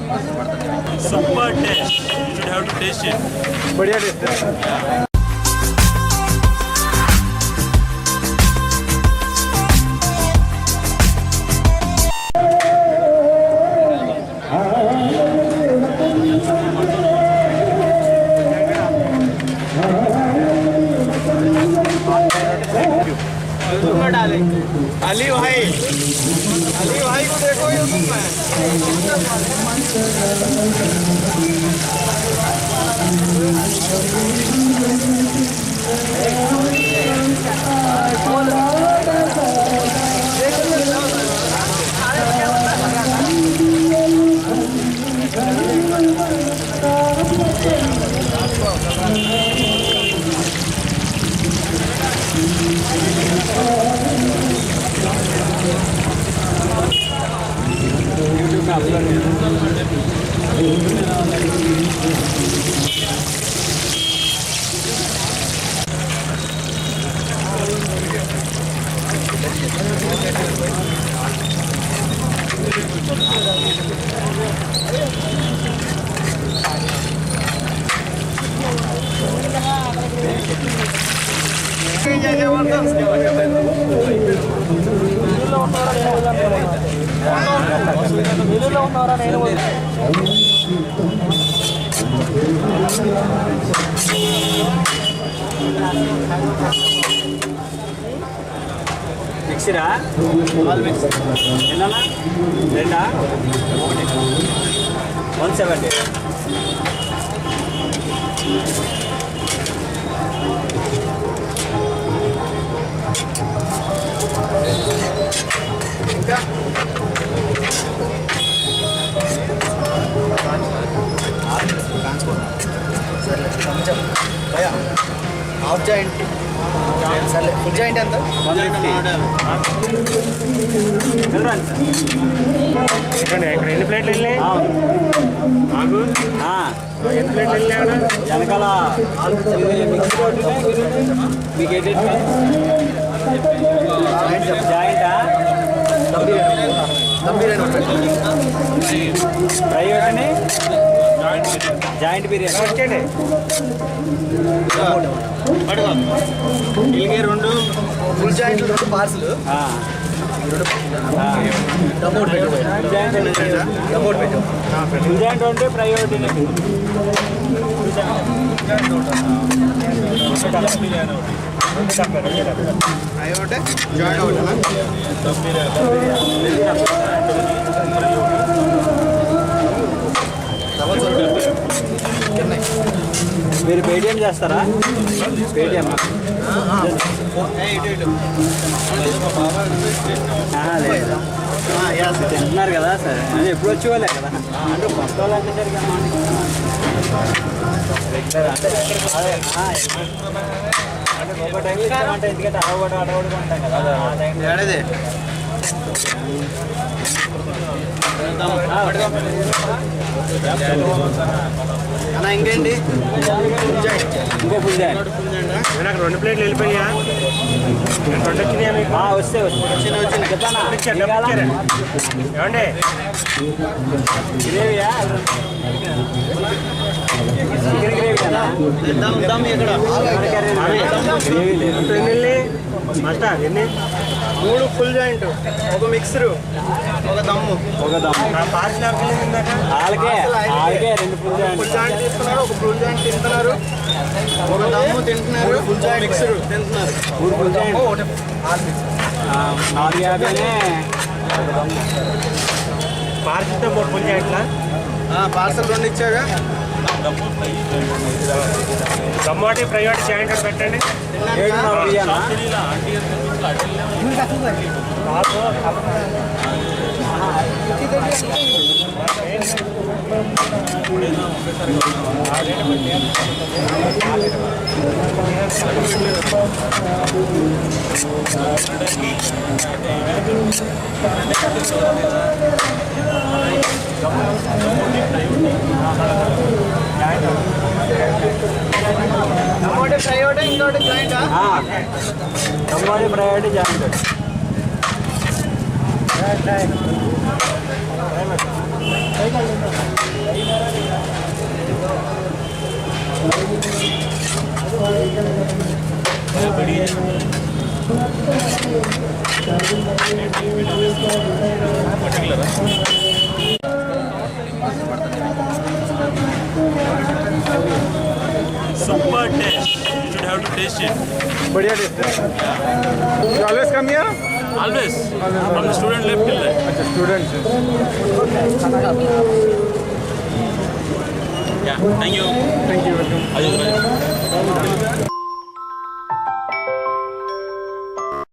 Super taste. You should have to taste it. बढ़िया taste है। अली भाई को देखो यूट्यूब में। మిక్సరా ఆల్ మిక్స్ ఎన్ననా రెండా 170 ఇంకా భయ్యా హాఫ్ జాయింట్ సరే ఫుల్ జాయింట్ ఎంత 150 ఇక్కడ ఎన్ని ప్లేట్లు వెళ్ళాయి ఆగు ఎన్ని ప్లేట్లు వెళ్ళాడు వెనకాల మీకు జాయింటా ఫ్రై ఒకటి జాయింట్ బిర్యానీ వచ్చేయండి ఇలాగే రెండు ఫుల్ జాయింట్ రెండు పార్సల్ ఫుల్ జాయింట్ అంటే ఫ్రై ఒకటి మీరు పేటిఎం చేస్తారా పేటిఎం తింటున్నారు కదా సరే అది ఎప్పుడు వచ్చేవాళ్ళే కదా అంటే కొత్త వాళ్ళు అంటే రెగ్యులర్ అంటే ఒక టైం అంటే ఎందుకంటే అడవడు ఉంటాం కదా ఆ టైం అన్నా ఇంకేంటి ఇంకో ఫుల్ జాయింట్ నాకు 2 ప్లేట్లు వెళ్ళిపోయా 2 వచ్చినాయా మీకు వస్తే వచ్చింది చెప్తానా ఏమండి గ్రేవీయా చికెన్ గ్రేవీనా గ్రేవీ లేదు ఎన్ని మస్టర్ ఎన్ని 3 ఫుల్ జాయింట్ ఒక మిక్సరు ఒక దమ్ము పార్సల్ వాళ్ళకే 2 ఫుల్ జాయింట్ తింటున్నారు ఒక ఫుల్ జాయింట్ తింటున్నారు ఒక దమ్ము తింటున్నారు ఫుల్ జాయింట్ మిక్సరు తింటున్నారు 3 ఫుల్ జాయింట్ 450నే పార్సల్తో 3 ఫుల్ జాయింట్లా పార్సల్ 2 ఇచ్చాగా టమాటో ప్రైవేట్ జాయింట్ పెట్టండి టమాటో ఫ్రై ఒకటి ఇంకోటి జాయింట్ టమాటో ఫ్రై ఒకటి joint Super taste. You should have to taste it. बढ़िया टेस्ट है. You always come here? Always. From the student left till there. अच्छा, students. Yeah. Thank you. Thank you. Welcome. Ajit,